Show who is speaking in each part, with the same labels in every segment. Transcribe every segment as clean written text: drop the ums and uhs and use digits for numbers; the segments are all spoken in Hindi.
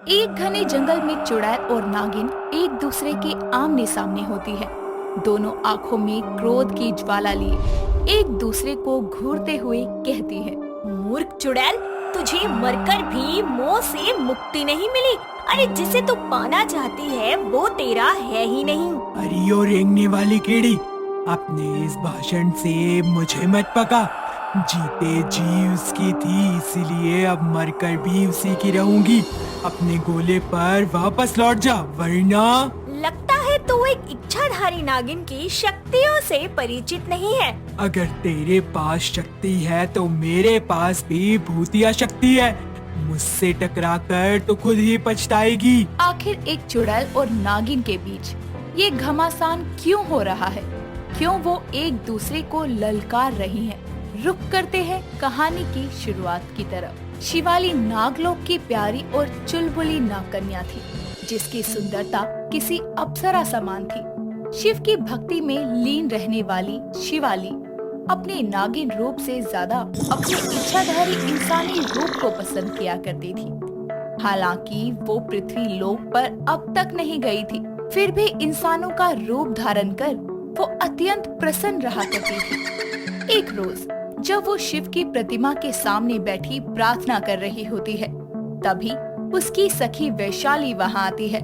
Speaker 1: एक घने जंगल में चुड़ैल और नागिन एक दूसरे के आमने सामने होती है। दोनों आंखों में क्रोध की ज्वाला लिए एक दूसरे को घूरते हुए कहती है,
Speaker 2: मूर्ख चुड़ैल, तुझे मरकर भी मोह से मुक्ति नहीं मिली। अरे जिसे तू पाना चाहती है वो तेरा है ही नहीं।
Speaker 3: अरे ओ रेंगने वाली कीड़ी, अपने इस भाषण से मुझे मत पका। जीते जी उसकी थी, इसीलिए अब मरकर भी उसी की रहूंगी। अपने गोले पर वापस लौट जा, वरना।
Speaker 2: लगता है तू एक इच्छाधारी नागिन की शक्तियों से परिचित नहीं है।
Speaker 3: अगर तेरे पास शक्ति है तो मेरे पास भी भूतिया शक्ति है। मुझसे टकराकर तो खुद ही पछताएगी।
Speaker 1: आखिर एक चुड़ैल और नागिन के बीच ये घमासान क्यों हो रहा है? क्यों वो एक दूसरे को ललकार रही हैं? रुक करते हैं कहानी की शुरुआत की तरफ। शिवाली नागलोक की प्यारी और चुलबुली नागकन्या थी, जिसकी सुंदरता किसी अप्सरा समान थी। शिव की भक्ति में लीन रहने वाली शिवाली अपने नागिन रूप से ज्यादा अपने इच्छाधारी इंसानी रूप को पसंद किया करती थी। हालांकि वो पृथ्वी लोक पर अब तक नहीं गई थी, फिर भी इंसानों का रूप धारण कर वो अत्यंत प्रसन्न रहा करती थी। एक रोज जब वो शिव की प्रतिमा के सामने बैठी प्रार्थना कर रही होती है, तभी उसकी सखी वैशाली वहाँ आती है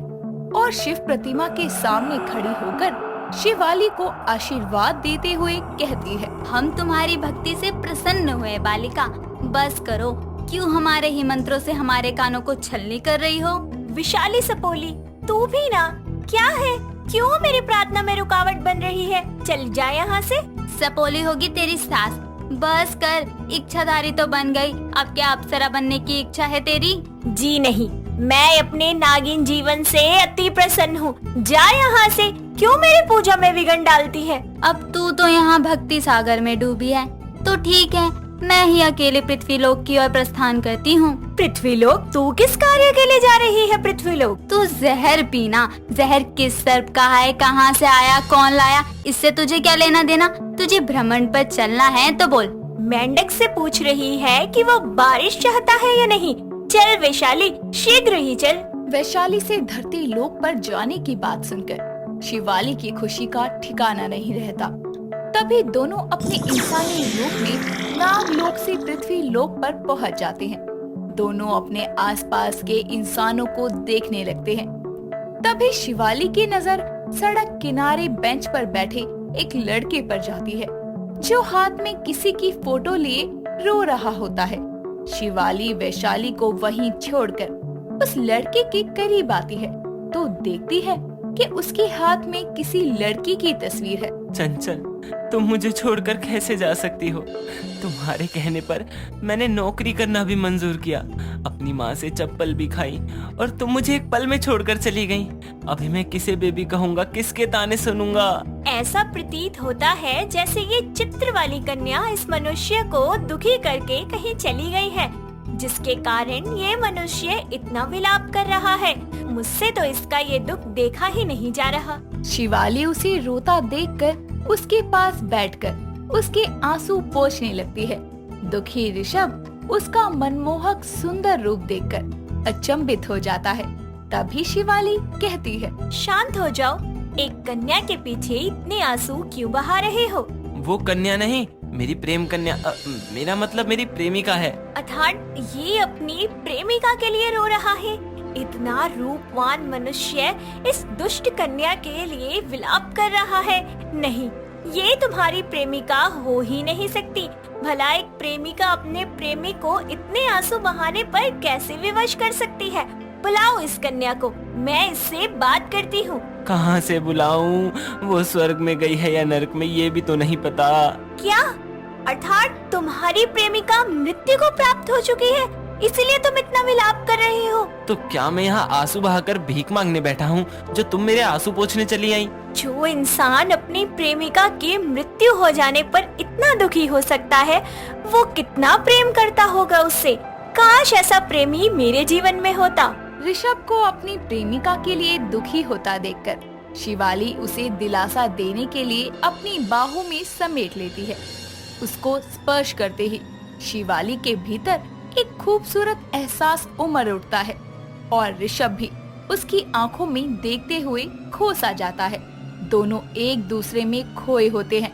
Speaker 1: और शिव प्रतिमा के सामने खड़ी होकर शिवाली को आशीर्वाद देते हुए कहती है,
Speaker 4: हम तुम्हारी भक्ति से प्रसन्न हुए बालिका, बस करो, क्यों हमारे ही मंत्रों से हमारे कानों को छलनी कर रही हो?
Speaker 2: विशाली सपोली, तू भी ना, क्या है, क्यों मेरी प्रार्थना में रुकावट बन रही है? चल जा यहाँ से।
Speaker 4: सपोली होगी तेरी सास, बस कर, इच्छाधारी तो बन गई, अब क्या अप्सरा बनने की इच्छा है तेरी?
Speaker 2: जी नहीं, मैं अपने नागिन जीवन से अति प्रसन्न हूँ। जा यहाँ से, क्यों मेरी पूजा में विघ्न डालती है?
Speaker 4: अब तू तो यहाँ भक्ति सागर में डूबी है, तो ठीक है, मैं ही अकेले पृथ्वीलोक की ओर प्रस्थान करती हूँ।
Speaker 2: पृथ्वीलोक? तू किस कार्य के लिए जा रही है पृथ्वीलोक?
Speaker 4: तू जहर पीना। जहर किस सर्प का है, कहाँ से आया, कौन लाया, इससे तुझे क्या लेना देना? तुझे भ्रमण पर चलना है तो बोल।
Speaker 2: मेंढक से पूछ रही है कि वो बारिश चाहता है या नहीं। चल वैशाली, शीघ्र ही चल।
Speaker 1: वैशाली से धरती लोक पर जाने की बात सुनकर शिवाली की खुशी का ठिकाना नहीं रहता। तभी दोनों अपने इंसानी रूप में नागलोक से पृथ्वी लोक पर पहुंच जाते हैं। दोनों अपने आसपास के इंसानों को देखने लगते हैं। तभी शिवाली की नजर सड़क किनारे बेंच पर बैठे एक लड़के पर जाती है, जो हाथ में किसी की फोटो लिए रो रहा होता है। शिवाली वैशाली को वहीं छोड़कर उस लड़के के करीब आती है तो देखती है कि उसके हाथ में किसी लड़की की तस्वीर है।
Speaker 5: चंचल, तुम मुझे छोड़कर कैसे जा सकती हो? तुम्हारे कहने पर मैंने नौकरी करना भी मंजूर किया, अपनी माँ से चप्पल भी खाई, और तुम मुझे एक पल में छोड़कर चली गई। अभी मैं किसे बेबी कहूँगा, किसके ताने सुनूंगा?
Speaker 2: ऐसा प्रतीत होता है जैसे ये चित्र वाली कन्या इस मनुष्य को दुखी करके कहीं चली गई है, जिसके कारण ये मनुष्य इतना विलाप कर रहा है। मुझसे तो इसका ये दुख देखा ही नहीं जा रहा।
Speaker 1: शिवाली उसे रोता देखकर उसके पास बैठकर उसके आंसू पोंछने लगती है। दुखी ऋषभ उसका मनमोहक सुंदर रूप देखकर अचंभित हो जाता है। तभी शिवाली कहती है,
Speaker 2: शांत हो जाओ, एक कन्या के पीछे इतने आंसू क्यों बहा रहे हो?
Speaker 5: वो कन्या नहीं, मेरी प्रेम कन्या, मेरा मतलब मेरी प्रेमिका है।
Speaker 2: अर्थात ये अपनी प्रेमिका के लिए रो रहा है? इतना रूपवान मनुष्य इस दुष्ट कन्या के लिए विलाप कर रहा है? नहीं, ये तुम्हारी प्रेमिका हो ही नहीं सकती। भला एक प्रेमिका अपने प्रेमी को इतने आंसू बहाने पर कैसे विवश कर सकती है? बुलाओ इस कन्या को, मैं इससे बात करती हूँ।
Speaker 5: कहाँ से बुलाऊं? वो स्वर्ग में गई है या नरक में, ये भी तो नहीं पता।
Speaker 2: क्या? अर्थात तुम्हारी प्रेमिका मृत्यु को प्राप्त हो चुकी है, इसीलिए तुम इतना विलाप कर रहे हो?
Speaker 5: तो क्या मैं यहाँ आंसू बहाकर भीख मांगने बैठा हूँ, जो तुम मेरे आंसू पोंछने चली आई?
Speaker 2: जो इंसान अपनी प्रेमिका के मृत्यु हो जाने पर इतना दुखी हो सकता है, वो कितना प्रेम करता होगा उससे। काश ऐसा प्रेमी मेरे जीवन में होता।
Speaker 1: ऋषभ को अपनी प्रेमिका के लिए दुखी होता देखकर शिवाली उसे दिलासा देने के लिए अपनी बाहों में समेट लेती है। उसको स्पर्श करते ही शिवाली के भीतर एक खूबसूरत एहसास उमड़ उठता है। और ऋषभ भी उसकी आंखों में देखते हुए खो सा जाता है। दोनों एक दूसरे में खोए होते हैं।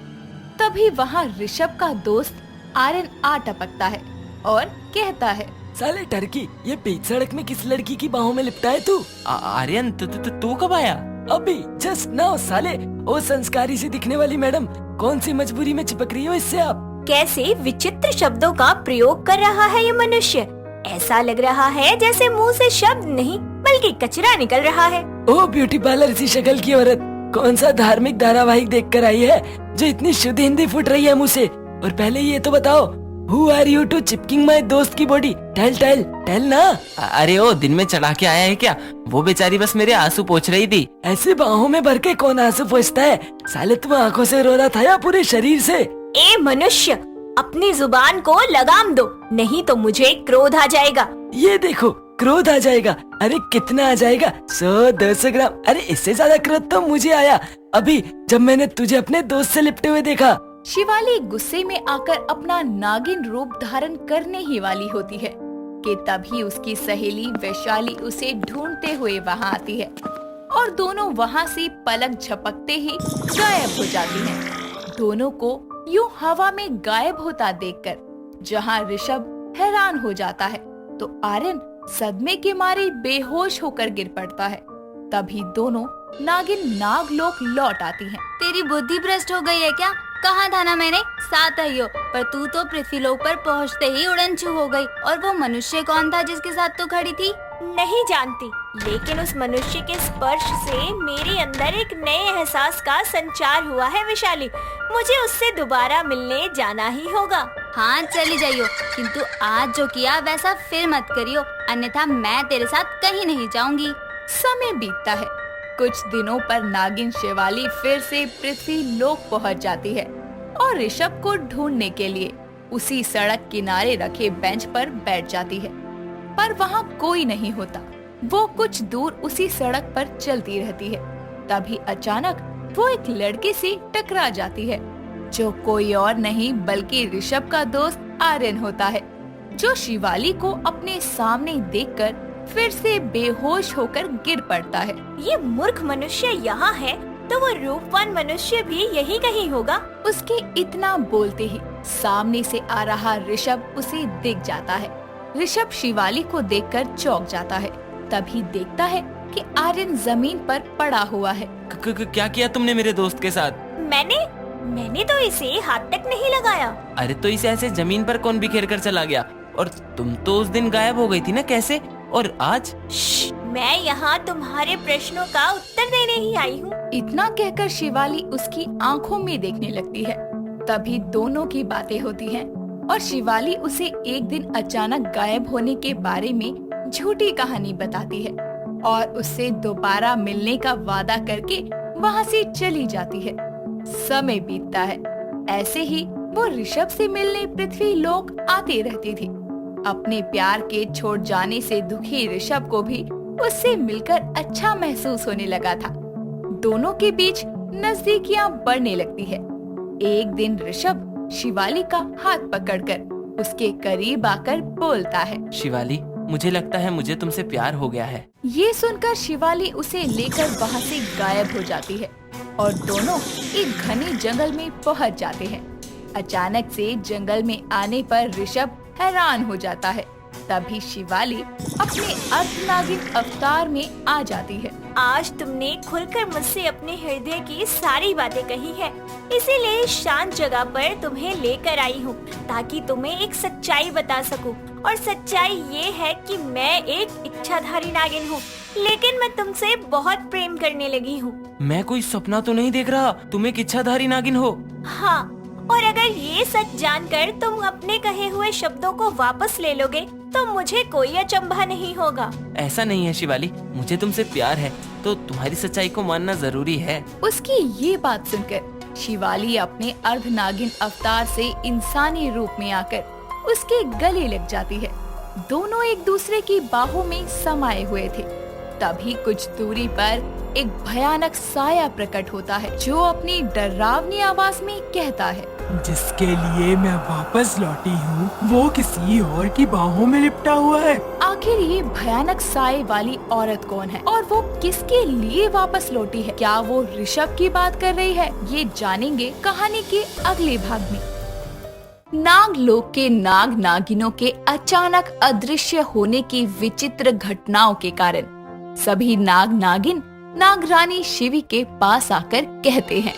Speaker 1: तभी वहाँ ऋषभ का दोस्त आर्यन आ टपकता है और कहता है,
Speaker 6: साले टर्की, ये बीच सड़क में किस लड़की की बाहों में लिपटा है तू?
Speaker 5: आर्यन, तू कब आया?
Speaker 6: अभी जस्ट नाउ साले। ओ संस्कारी सी दिखने वाली मैडम, कौन सी मजबूरी में चिपक रही हो इससे आप?
Speaker 2: कैसे विचित्र शब्दों का प्रयोग कर रहा है ये मनुष्य। ऐसा लग रहा है जैसे मुंह से शब्द नहीं बल्कि कचरा निकल रहा है।
Speaker 6: ओ ब्यूटी पार्लर सी शक्ल की औरत, कौन सा धार्मिक धारावाहिक देखकर आई है जो इतनी शुद्ध हिंदी फुट रही है मुँह से? और पहले ये तो बताओ, Who are you to चिपकिंग माय दोस्त की बॉडी? टेल ना।
Speaker 5: अरे ओ, दिन में चढ़ा के आया है क्या? वो बेचारी बस मेरे आंसू पोंछ रही थी।
Speaker 6: ऐसे बाहों में भर के कौन आंसू पोंछता है? साले तुम आंखों से रो रहा था या पूरे शरीर से?
Speaker 2: ए मनुष्य, अपनी जुबान को लगाम दो, नहीं तो मुझे क्रोध आ जाएगा।
Speaker 6: ये देखो, क्रोध आ जाएगा? अरे कितना आ जाएगा? 100-200 ग्राम। अरे इससे ज्यादा क्रोध तो मुझे आया अभी जब मैंने तुझे अपने दोस्त से लिपटे हुए देखा।
Speaker 1: शिवाली गुस्से में आकर अपना नागिन रूप धारण करने ही वाली होती है कि तभी उसकी सहेली वैशाली उसे ढूंढते हुए वहां आती है और दोनों वहां से पलक झपकते ही गायब हो जाती हैं। दोनों को यूं हवा में गायब होता देखकर जहां ऋषभ हैरान हो जाता है तो आर्यन सदमे के मारे बेहोश होकर गिर पड़ता है। तभी दोनों नागिन नागलोक लौट आती हैं।
Speaker 4: तेरी बुद्धि भ्रष्ट हो गई है क्या? कहा था ना मैंने, साथ आइयो, पर तू तो पृथ्वीलोक पर पहुंचते ही उड़न छू हो गई। और वो मनुष्य कौन था जिसके साथ तू खड़ी थी?
Speaker 2: नहीं जानती, लेकिन उस मनुष्य के स्पर्श से मेरे अंदर एक नए एहसास का संचार हुआ है वैशाली। मुझे उससे दोबारा मिलने जाना ही होगा।
Speaker 4: हाँ चली जाइयो, किंतु आज जो किया वैसा फिर मत करियो, अन्यथा मैं तेरे साथ कहीं नहीं जाऊंगी।
Speaker 1: समय बीतता है। कुछ दिनों पर नागिन शिवाली फिर से पृथ्वी लोक पहुंच जाती है और ऋषभ को ढूंढने के लिए उसी सड़क किनारे रखे बेंच पर बैठ जाती है, पर वहां कोई नहीं होता। वो कुछ दूर उसी सड़क पर चलती रहती है। तभी अचानक वो एक लड़के से टकरा जाती है जो कोई और नहीं बल्कि ऋषभ का दोस्त आर्यन होता है, जो शिवाली को अपने सामने देखकर फिर से बेहोश होकर गिर पड़ता है।
Speaker 2: ये मूर्ख मनुष्य यहाँ है तो वो रूपवान मनुष्य भी यही कहीं होगा।
Speaker 1: उसके इतना बोलते ही सामने से आ रहा ऋषभ उसे दिख जाता है। ऋषभ शिवाली को देखकर चौंक जाता है। तभी देखता है कि आर्यन जमीन पर पड़ा हुआ है।
Speaker 5: क्या किया तुमने मेरे दोस्त के साथ?
Speaker 2: मैंने तो इसे हाथ तक नहीं लगाया।
Speaker 5: अरे तो इसे ऐसे जमीन पर कौन बिखेर कर चला गया? और तुम तो उस दिन गायब हो गई थी ना, कैसे? और आज?
Speaker 2: मैं यहाँ तुम्हारे प्रश्नों का उत्तर देने ही आई हूँ।
Speaker 1: इतना कहकर शिवाली उसकी आंखों में देखने लगती है। तभी दोनों की बातें होती हैं और शिवाली उसे एक दिन अचानक गायब होने के बारे में झूठी कहानी बताती है और उससे दोबारा मिलने का वादा करके वहाँ से चली जाती है। समय बीतता है। ऐसे ही वो ऋषभ से मिलने पृथ्वी लोक आती रहती थी। अपने प्यार के छोड़ जाने से दुखी ऋषभ को भी उससे मिलकर अच्छा महसूस होने लगा था। दोनों के बीच नजदीकियां बढ़ने लगती है। एक दिन ऋषभ शिवाली का हाथ पकड़कर उसके करीब आकर बोलता है,
Speaker 5: शिवाली, मुझे लगता है मुझे तुमसे प्यार हो गया है।
Speaker 1: ये सुनकर शिवाली उसे लेकर वहाँ से गायब हो जाती है और दोनों एक घने जंगल में पहुँच जाते हैं। अचानक से जंगल में आने पर ऋषभ हैरान हो जाता है। तभी शिवाली अपने अर्धनागिन अवतार में आ जाती है।
Speaker 2: आज तुमने खुलकर मुझसे अपने हृदय की सारी बातें कही है, इसीलिए इस शांत जगह पर तुम्हें लेकर आई हूँ ताकि तुम्हें एक सच्चाई बता सकूं। और सच्चाई ये है कि मैं एक इच्छाधारी नागिन हूँ, लेकिन मैं तुमसे बहुत प्रेम करने लगी हूँ।
Speaker 5: मैं कोई सपना तो नहीं देख रहा? तुम एक इच्छाधारी नागिन हो?
Speaker 2: हाँ, और अगर ये सच जानकर तुम अपने कहे हुए शब्दों को वापस ले लोगे तो मुझे कोई अचंभा नहीं होगा।
Speaker 5: ऐसा नहीं है शिवाली, मुझे तुमसे प्यार है तो तुम्हारी सच्चाई को मानना जरूरी है।
Speaker 1: उसकी ये बात सुनकर शिवाली अपने अर्धनागिन अवतार से इंसानी रूप में आकर उसके गले लग जाती है। दोनों एक दूसरे की बाहों में समाये हुए थे। तभी कुछ दूरी पर एक भयानक साया प्रकट होता है जो अपनी डरावनी आवाज में कहता है,
Speaker 3: जिसके लिए मैं वापस लौटी हूँ वो किसी और की बाहों में लिपटा हुआ है।
Speaker 1: आखिर ये भयानक साए वाली औरत कौन है और वो किसके लिए वापस लौटी है? क्या वो ऋषभ की बात कर रही है? ये जानेंगे कहानी के अगले भाग में। नागलोक के नाग नागिनों के अचानक अदृश्य होने की विचित्र घटनाओं के कारण सभी नाग नागिन नागरानी शिवी के पास आकर कहते हैं,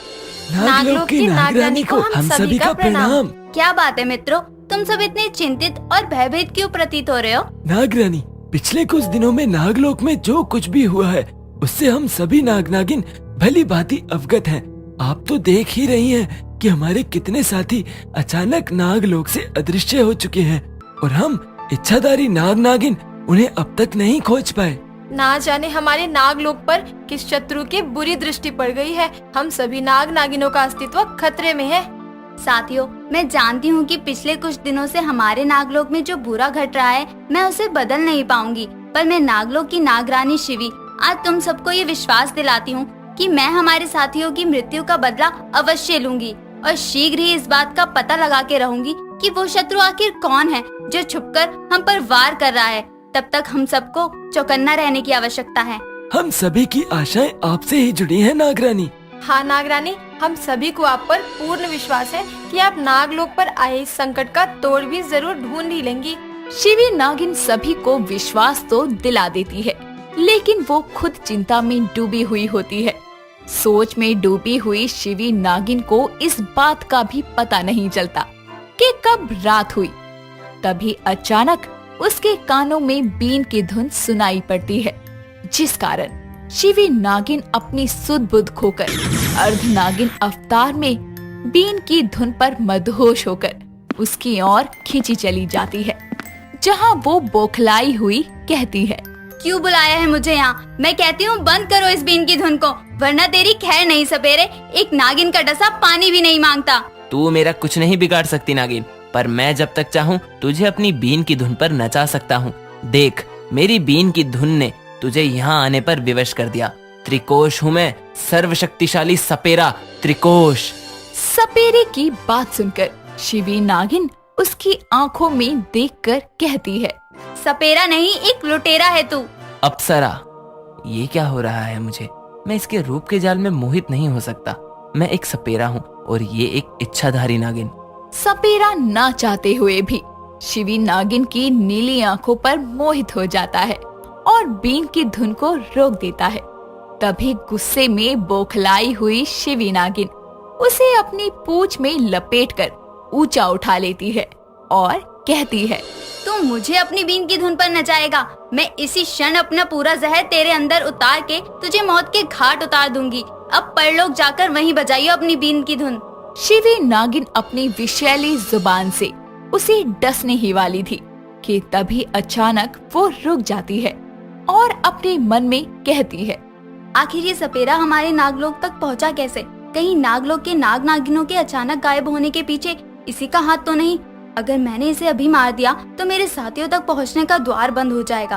Speaker 6: नागलोक की नागरानी को हम सभी का प्रणाम।
Speaker 4: क्या बात है मित्रों, तुम सब इतने चिंतित और भयभीत क्यों प्रतीत हो रहे हो?
Speaker 6: नागरानी, पिछले कुछ दिनों में नागलोक में जो कुछ भी हुआ है उससे हम सभी नाग नागिन भली भांति अवगत हैं। आप तो देख ही रही हैं कि हमारे कितने साथी अचानक नागलोक से अदृश्य हो चुके हैं और हम इच्छाधारी नाग नागिन उन्हें अब तक नहीं खोज पाए।
Speaker 7: ना जाने हमारे नागलोक पर किस शत्रु की बुरी दृष्टि पड़ गई है। हम सभी नाग नागिनों का अस्तित्व खतरे में है।
Speaker 4: साथियों, मैं जानती हूँ कि पिछले कुछ दिनों से हमारे नागलोक में जो बुरा घट रहा है मैं उसे बदल नहीं पाऊंगी, पर मैं नागलोक की नागरानी शिवी आज तुम सबको ये विश्वास दिलाती हूँ कि मैं हमारे साथियों की मृत्यु का बदला अवश्य लूंगी और शीघ्र ही इस बात का पता लगा के रहूंगी कि वो शत्रु आखिर कौन है जो छुपकर हम पर वार कर रहा है। तब तक हम सबको चौकन्ना रहने की आवश्यकता है।
Speaker 6: हम सभी की आशाएं आपसे ही जुड़ी हैं नागरानी।
Speaker 7: हाँ नागरानी, हम सभी को आप पर पूर्ण विश्वास है कि आप नागलोक पर आए इस संकट का तोड़ भी जरूर ढूंढ ही लेंगी।
Speaker 1: शिवी नागिन सभी को विश्वास तो दिला देती है, लेकिन वो खुद चिंता में डूबी हुई होती है। सोच में डूबी हुई शिवी नागिन को इस बात का भी पता नहीं चलता कि कब रात हुई। तभी अचानक उसके कानों में बीन की धुन सुनाई पड़ती है, जिस कारण शिवी नागिन अपनी सुध बुध खोकर अर्ध नागिन अवतार में बीन की धुन पर मदहोश होकर उसकी ओर खींची चली जाती है, जहां वो बौखलाई हुई कहती है,
Speaker 4: क्यों बुलाया है मुझे यहाँ? मैं कहती हूँ बंद करो इस बीन की धुन को, वरना तेरी खैर नहीं सपेरे। एक नागिन का डसा पानी भी नहीं मांगता।
Speaker 5: तू मेरा कुछ नहीं बिगाड़ सकती नागिन, पर मैं जब तक चाहूँ तुझे अपनी बीन की धुन पर नचा सकता हूँ। देख, मेरी बीन की धुन ने तुझे यहाँ आने पर विवश कर दिया। त्रिकोश हूँ मैं, सर्वशक्तिशाली सपेरा त्रिकोश।
Speaker 1: सपेरे की बात सुनकर शिवी नागिन उसकी आंखों में देखकर कहती है,
Speaker 4: सपेरा नहीं, एक लुटेरा है तू।
Speaker 5: अप्सरा, ये क्या हो रहा है मुझे? मैं इसके रूप के जाल में मोहित नहीं हो सकता। मैं एक सपेरा हूँ और ये एक इच्छाधारी नागिन।
Speaker 1: सपेरा ना चाहते हुए भी शिवी नागिन की नीली आंखों पर मोहित हो जाता है और बीन की धुन को रोक देता है। तभी गुस्से में बौखलाई हुई शिवी नागिन उसे अपनी पूंछ में लपेटकर ऊंचा उठा लेती है और कहती है,
Speaker 4: तू मुझे अपनी बीन की धुन पर नचाएगा? मैं इसी क्षण अपना पूरा जहर तेरे अंदर उतार के तुझे मौत के घाट उतार दूंगी। अब परलोक जाकर वहीं बजाइयो अपनी बीन की धुन।
Speaker 1: शिवी नागिन अपनी विषैली जुबान से उसे डसने ही वाली थी कि तभी अचानक वो रुक जाती है और अपने मन में कहती है,
Speaker 4: आखिर ये सपेरा हमारे नागलोक तक पहुंचा कैसे? कहीं नागलोक के नाग नागिनों के अचानक गायब होने के पीछे इसी का हाथ तो नहीं? अगर मैंने इसे अभी मार दिया तो मेरे साथियों तक पहुंचने का द्वार बंद हो जाएगा।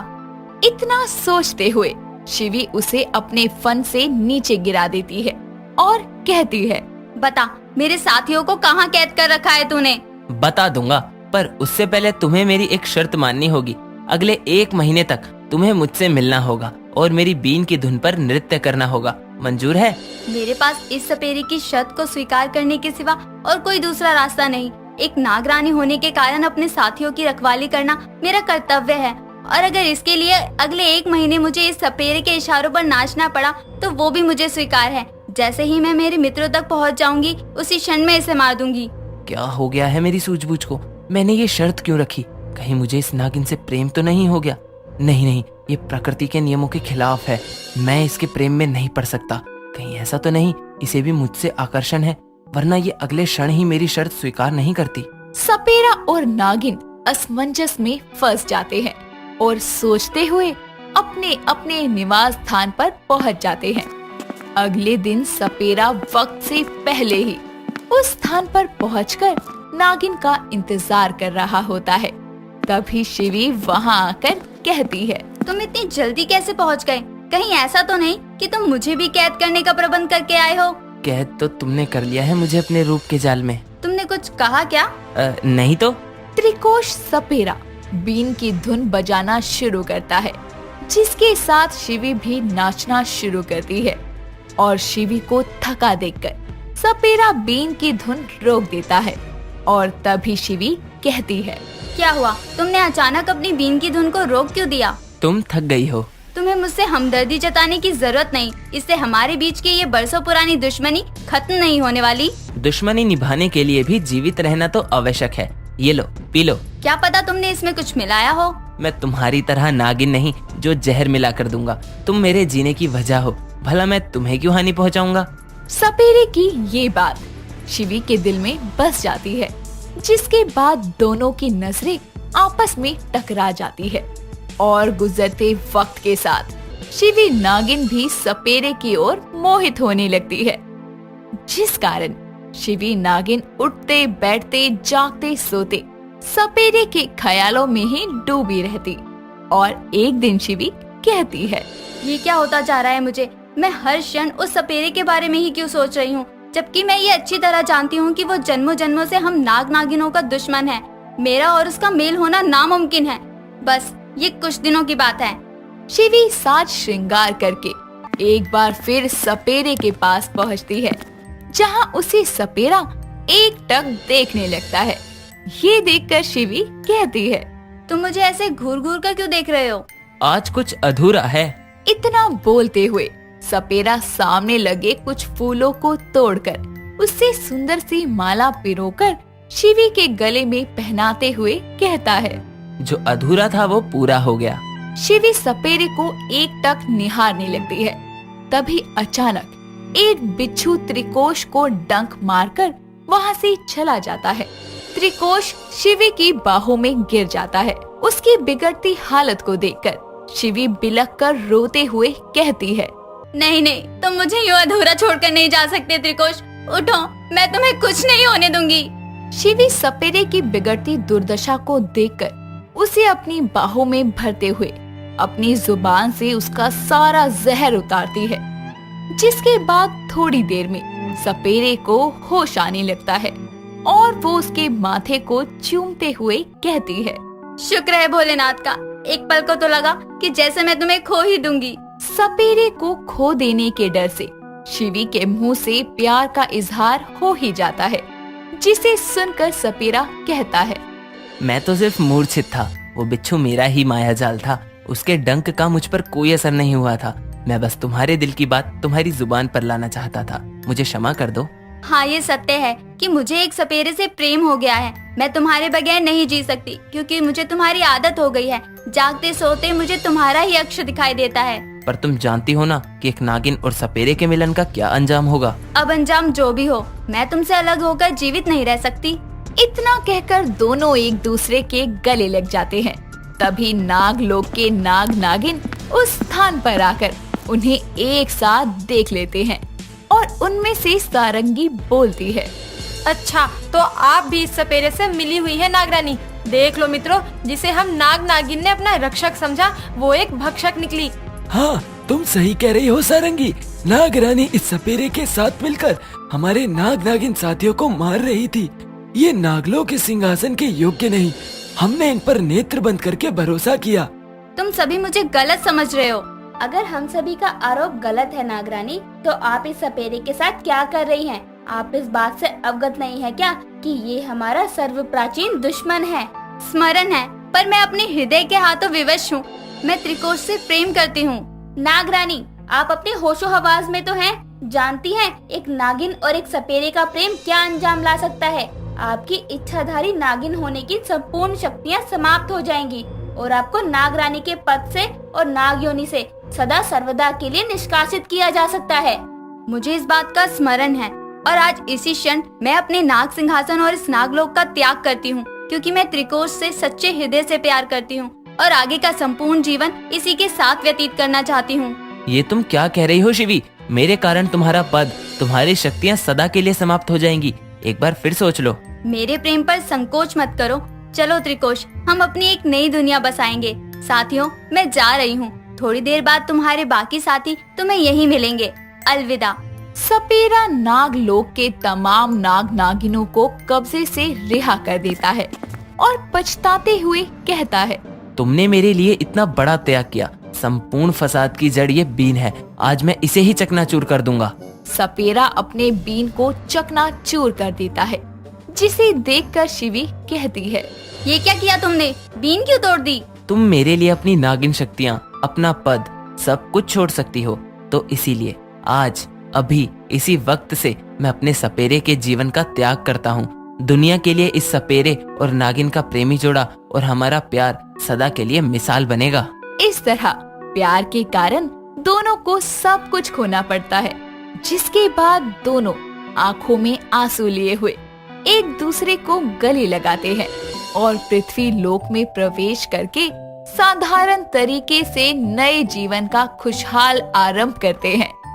Speaker 1: इतना सोचते हुए शिवी उसे अपने फन से नीचे गिरा देती है और कहती है,
Speaker 4: बता, मेरे साथियों को कहाँ कैद कर रखा है तूने?
Speaker 5: बता दूंगा, पर उससे पहले तुम्हें मेरी एक शर्त माननी होगी। अगले 1 महीने तक तुम्हें मुझसे मिलना होगा और मेरी बीन की धुन पर नृत्य करना होगा। मंजूर है?
Speaker 4: मेरे पास इस सपेरे की शर्त को स्वीकार करने के सिवा और कोई दूसरा रास्ता नहीं। एक नागरानी होने के कारण अपने साथियों की रखवाली करना मेरा कर्तव्य है, और अगर इसके लिए अगले 1 महीने मुझे इस सपेरे के इशारों पर नाचना पड़ा तो वो भी मुझे स्वीकार है। जैसे ही मैं मेरे मित्रों तक पहुंच जाऊंगी उसी क्षण में इसे मार दूंगी।
Speaker 5: क्या हो गया है मेरी सूझबूझ को? मैंने ये शर्त क्यों रखी? कहीं मुझे इस नागिन से प्रेम तो नहीं हो गया? नहीं नहीं, ये प्रकृति के नियमों के खिलाफ है। मैं इसके प्रेम में नहीं पड़ सकता। कहीं ऐसा तो नहीं इसे भी मुझसे आकर्षण है, वरना ये अगले क्षण ही मेरी शर्त स्वीकार नहीं करती।
Speaker 1: सपेरा और नागिन असमंजस में फंस जाते हैं और सोचते हुए अपने अपने निवास स्थान पर पहुंच जाते हैं। अगले दिन सपेरा वक्त से पहले ही उस स्थान पर पहुंचकर नागिन का इंतजार कर रहा होता है। तभी शिवी वहां आकर कहती है,
Speaker 4: तुम इतनी जल्दी कैसे पहुंच गए? कहीं ऐसा तो नहीं कि तुम मुझे भी कैद करने का प्रबंध करके आए हो?
Speaker 5: कैद तो तुमने कर लिया है मुझे अपने रूप के जाल में।
Speaker 4: तुमने कुछ कहा क्या?
Speaker 5: नहीं तो।
Speaker 1: त्रिकोश सपेरा बीन की धुन बजाना शुरू करता है, जिसके साथ शिवी भी नाचना शुरू करती है। और शिवी को थका देखकर सपेरा बीन की धुन रोक देता है और तभी शिवी कहती है,
Speaker 4: क्या हुआ? तुमने अचानक अपनी बीन की धुन को रोक क्यों दिया?
Speaker 5: तुम थक गई हो।
Speaker 4: तुम्हें मुझसे हमदर्दी जताने की जरूरत नहीं, इससे हमारे बीच की ये बरसों पुरानी दुश्मनी खत्म नहीं होने वाली।
Speaker 5: दुश्मनी निभाने के लिए भी जीवित रहना तो आवश्यक है। ये लो, पी लो।
Speaker 4: क्या पता तुमने इसमें कुछ मिलाया हो।
Speaker 5: मैं तुम्हारी तरह नागिन नहीं जो जहर मिला कर दूंगा। तुम मेरे जीने की वजह हो, भला मैं तुम्हें क्यों हानि पहुंचाऊंगा?
Speaker 1: सपेरे की ये बात शिवी के दिल में बस जाती है, जिसके बाद दोनों की नजरें आपस में टकरा जाती है और गुजरते वक्त के साथ शिवी नागिन भी सपेरे की ओर मोहित होने लगती है, जिस कारण शिवी नागिन उठते बैठते जागते सोते सपेरे के ख्यालों में ही डूबी रहती। और एक दिन शिवी कहती है,
Speaker 4: ये क्या होता जा रहा है मुझे? मैं हर क्षण उस सपेरे के बारे में ही क्यों सोच रही हूँ, जबकि मैं ये अच्छी तरह जानती हूँ कि वो जन्मों जन्मों से हम नाग नागिनों का दुश्मन है। मेरा और उसका मेल होना नामुमकिन है। बस ये कुछ दिनों की बात है।
Speaker 1: शिवी साज श्रृंगार करके एक बार फिर सपेरे के पास पहुंचती है, जहां उसे सपेरा एकटक देखने लगता है। ये देखकर शिवी कहती है,
Speaker 4: तुम मुझे ऐसे घूर घूर कर क्यों देख रहे हो?
Speaker 5: आज कुछ अधूरा है।
Speaker 1: इतना बोलते हुए सपेरा सामने लगे कुछ फूलों को तोड़कर उससे सुंदर सी माला पिरोकर शिवी के गले में पहनाते हुए कहता है,
Speaker 5: जो अधूरा था वो पूरा हो गया।
Speaker 1: शिवी सपेरे को एकटक निहारने लगती है। तभी अचानक एक बिच्छू त्रिकोश को डंक मारकर वहाँ से चला जाता है। त्रिकोश शिवी की बाहों में गिर जाता है। उसकी बिगड़ती हालत को देखकर शिवी बिलख कर रोते हुए कहती है,
Speaker 4: नहीं नहीं, तुम मुझे यूं अधूरा छोड़कर नहीं जा सकते त्रिकोश। उठो, मैं तुम्हें कुछ नहीं होने दूंगी।
Speaker 1: शिवी सपेरे की बिगड़ती दुर्दशा को देखकर उसे अपनी बाहों में भरते हुए अपनी जुबान से उसका सारा जहर उतारती है, जिसके बाद थोड़ी देर में सपेरे को होश आने लगता है और वो उसके माथे को चूमते हुए कहती है,
Speaker 4: शुक्र है भोलेनाथ का, एक पल को तो लगा कि जैसे मैं तुम्हें खो ही दूंगी।
Speaker 1: सपेरे को खो देने के डर से शिवी के मुंह से प्यार का इजहार हो ही जाता है, जिसे सुनकर सपेरा कहता है,
Speaker 5: मैं तो सिर्फ मूर्छित था। वो बिच्छू मेरा ही माया जाल था। उसके डंक का मुझ पर कोई असर नहीं हुआ था। मैं बस तुम्हारे दिल की बात तुम्हारी जुबान पर लाना चाहता था। मुझे क्षमा कर दो।
Speaker 4: हाँ, ये सत्य है कि मुझे एक सपेरे से प्रेम हो गया है। मैं तुम्हारे बगैर नहीं जी सकती, क्योंकि मुझे तुम्हारी आदत हो गई है। जागते सोते मुझे तुम्हारा ही अक्ष दिखाई देता है।
Speaker 5: पर तुम जानती हो ना कि एक नागिन और सपेरे के मिलन का क्या अंजाम होगा।
Speaker 4: अब अंजाम जो भी हो, मैं तुमसे अलग होकर जीवित नहीं रह सकती।
Speaker 1: इतना कहकर दोनों एक दूसरे के गले लग जाते हैं। तभी नागलोक के नाग नागिन उस स्थान पर आकर उन्हें एक साथ देख लेते हैं और उनमें से सारंगी बोलती है,
Speaker 7: अच्छा, तो आप भी इस सपेरे से मिली हुई है नागरानी। देख लो मित्रों, जिसे हम नाग नागिन ने अपना रक्षक समझा, वो एक भक्षक निकली।
Speaker 6: हाँ, तुम सही कह रही हो सारंगी। नाग रानी इस सपेरे के साथ मिलकर हमारे नाग नागिन साथियों को मार रही थी। ये नागलों के सिंहासन के योग्य नहीं। हमने इन पर नेत्र बंद करके भरोसा किया।
Speaker 4: तुम सभी मुझे गलत समझ रहे हो। अगर हम सभी का आरोप गलत है नागरानी, तो आप इस सपेरे के साथ क्या कर रही हैं? आप इस बात से अवगत नहीं है क्या कि ये हमारा सर्व प्राचीन दुश्मन है? स्मरण है, पर मैं अपने हृदय के हाथों विवश हूँ। मैं त्रिकोश से प्रेम करती हूँ। नागरानी, आप अपने होशो हवास में तो हैं। जानती हैं एक नागिन और एक सपेरे का प्रेम क्या अंजाम ला सकता है? आपकी इच्छाधारी नागिन होने की संपूर्ण शक्तियाँ समाप्त हो जाएंगी और आपको नागरानी के पद से और नाग योनि से सदा सर्वदा के लिए निष्कासित किया जा सकता है। मुझे इस बात का स्मरण है और आज इसी क्षण मैं अपने नाग सिंहासन और इस नागलोक का त्याग करती हूँ, क्योंकि मैं त्रिकोश से सच्चे हृदय से प्यार करती हूँ और आगे का संपूर्ण जीवन इसी के साथ व्यतीत करना चाहती हूँ।
Speaker 5: ये तुम क्या कह रही हो शिवी? मेरे कारण तुम्हारा पद, तुम्हारी शक्तियाँ सदा के लिए समाप्त हो जाएंगी। एक बार फिर सोच लो।
Speaker 4: मेरे प्रेम पर संकोच मत करो। चलो त्रिकोश, हम अपनी एक नई दुनिया बसाएंगे। साथियों, मैं जा रही हूँ। थोड़ी देर बाद तुम्हारे बाकी साथी तुम्हें यहीं मिलेंगे। अलविदा।
Speaker 1: सपेरा नागलोक के तमाम नाग नागिनों को कब्जे से रिहा कर देता है और पछताते हुए कहता है,
Speaker 5: तुमने मेरे लिए इतना बड़ा त्याग किया। संपूर्ण फसाद की जड़ ये बीन है। आज मैं इसे ही चकनाचूर कर दूंगा।
Speaker 1: सपेरा अपने बीन को चकनाचूर कर देता है, जिसे देखकर शिवी कहती है,
Speaker 4: ये क्या किया तुमने? बीन क्यों तोड़ दी?
Speaker 5: तुम मेरे लिए अपनी नागिन शक्तियाँ, अपना पद, सब कुछ छोड़ सकती हो, तो इसीलिए आज अभी इसी वक्त से मैं अपने सपेरे के जीवन का त्याग करता हूँ। दुनिया के लिए इस सपेरे और नागिन का प्रेमी जोड़ा और हमारा प्यार सदा के लिए मिसाल बनेगा।
Speaker 1: इस तरह प्यार के कारण दोनों को सब कुछ खोना पड़ता है, जिसके बाद दोनों आंखों में आंसू लिए हुए एक दूसरे को गले लगाते हैं और पृथ्वी लोक में प्रवेश करके साधारण तरीके से नए जीवन का खुशहाल आरंभ करते हैं।